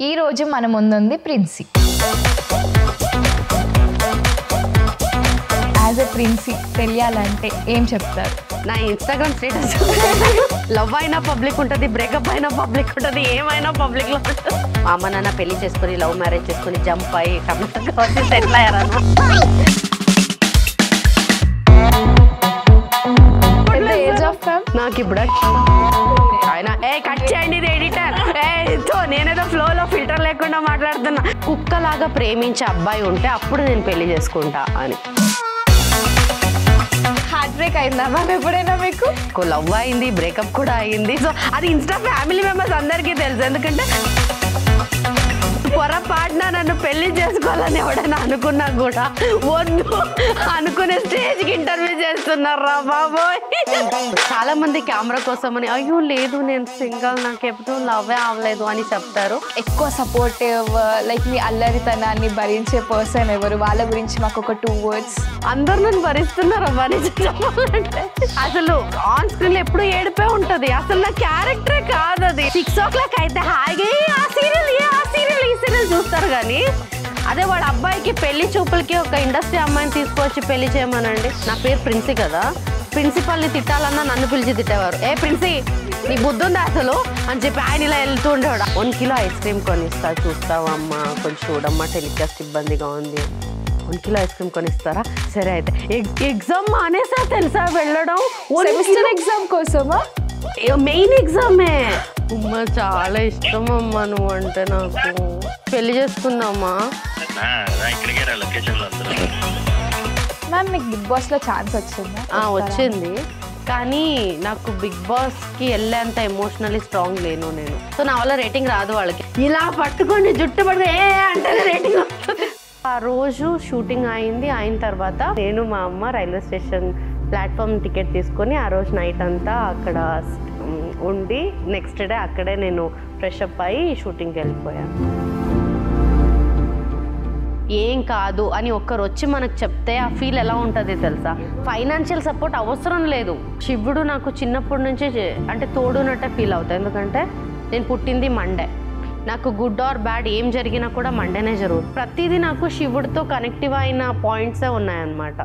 ఈ రోజు మన ముందుంది ప్రిన్సీ. యాజ్ ఎ ప్రిన్సీ తెలియాలంటే ఏం చెప్తారు? నా ఇన్స్టాగ్రామ్ స్టేటస్ లవ్ అయినా పబ్లిక్ ఉంటుంది, బ్రేకప్ అయినా పబ్లిక్ ఉంటుంది, ఏమైనా పబ్లిక్ లో ఉంటుంది. మా అమ్మ నాన్న పెళ్లి చేసుకుని లవ్ మ్యారేజ్ చేసుకుని జంప్ అయ్యి కర్ణాటక వచ్చి సెటిల్ అయ్యారన్న. నాకు ఇప్పుడు ఆయన కట్ చేయండి ఇది ఎడిటర్, నేనేదో ఫ్లోలో ఫిల్టర్ లేకుండా మాట్లాడుతున్నా. కుక్కలాగా ప్రేమించే అబ్బాయి ఉంటే అప్పుడు నేను పెళ్లి చేసుకుంటా అని. హార్ట్ బ్రేక్ అయిందా మ్యామ్ ఎప్పుడైనా మీకు? లవ్ అయింది, బ్రేకప్ కూడా అయింది. సో అది ఇన్స్టా ఫ్యామిలీ మెంబర్స్ అందరికీ తెలుసు. ఎందుకంటే పొరపాటున నన్ను పెళ్లి చేసుకోవాలని ఎవడైనా అనుకున్నా కూడా వద్దు అనుకునే స్టేజ్కి ఇంటర్వ్యూ చేస్తున్నారు రా బాబోయ్. చాలా మంది కెమెరా కోసమని అయ్యో లేదు నేను సింగల్, నాకు ఎప్పుడు లవ్ అవ్వలేదు అని చెప్తారు. ఎక్కువ సపోర్టివ్ లైక్ మీ అల్లరితనాన్ని భరించే పర్సన్ ఎవరు? వాళ్ళ గురించి మాకు ఒక 2 words. అందరు నన్ను భరిస్తున్నారు అవ్వని చెప్పాలంటే. అసలు ఆన్ స్క్రీన్ లో ఎప్పుడు ఏడిపే ఉంటది. అసలు నా క్యారెక్టరే కాదు అది. 6 o'clock అయితే హాయిగా ఆ సీరియల్ ఈ సీరియల్ చూస్తారు. కానీ అదే వాడు అబ్బాయికి పెళ్లి చూపులకి ఒక ఇండస్ట్రీ అమ్మాయిని తీసుకొచ్చి పెళ్లి చేయమనండి. నా పేరు ప్రిన్సీ కదా, ప్రిన్సిపల్ని తిట్టాలన్నా నన్ను పిలిచి తిట్టేవారు. ఏ ప్రిన్సీ నీ బుద్ధి ఉందా అసలు అని చెప్పి ఆయన ఇలా వెళ్తూ ఉండేవాడు. 1 kilo ఐస్ క్రీమ్ కొనిస్తా, చూస్తావమ్మా కొంచెం చూడమ్మా టెలికాస్ట్ ఇబ్బందిగా ఉంది, 1 kilo ఐస్ క్రీమ్ కొనిస్తారా? సరే అయితే. ఎగ్జామ్ మానేసా తెలుసా వెళ్ళడం, సెమిస్టర్ ఎగ్జామ్ కోసమా? మెయిన్ ఎగ్జామే. అమ్మ చాలా ఇష్టం అమ్మా నువ్వు అంటే, నాకు పెళ్లి చేసుకుందామా? మ్యామ్ మీకు బిగ్ బాస్ లో ఛాన్స్ వచ్చిందా? వచ్చింది, కానీ నాకు బిగ్ బాస్ కి వెళ్ళేంత ఎమోషనల్లీ స్ట్రాంగ్ లేను నేను. సో నా వల్ల రేటింగ్ రాదు. వాళ్ళకి ఇలా పట్టుకొని జుట్టు పడితే అంటేనే రేటింగ్ వస్తుంది. ఆ రోజు షూటింగ్ అయింది. అయిన తర్వాత నేను మా అమ్మ రైల్వే స్టేషన్ ప్లాట్ఫామ్ టికెట్ తీసుకొని ఆ రోజు నైట్ అంతా అక్కడ ఉండి నెక్స్ట్ డే అక్కడే నేను ఫ్రెష్ అప్ అయ్యి షూటింగ్కి వెళ్ళిపోయాను. ఏం కాదు అని ఒక్కరు వచ్చి మనకు చెప్తే ఆ ఫీల్ ఎలా ఉంటుంది తెలుసా? ఫైనాన్షియల్ సపోర్ట్ అవసరం లేదు. శివుడు నాకు చిన్నప్పటి నుంచి అంటే తోడునట్టే ఫీల్ అవుతాయి. ఎందుకంటే నేను పుట్టింది మండే, నాకు గుడ్ ఆర్ బ్యాడ్ ఏం జరిగినా కూడా మండేనే జరుగుతుంది. ప్రతిదీ నాకు శివుడితో కనెక్టివ్ అయిన పాయింట్సే ఉన్నాయన్నమాట.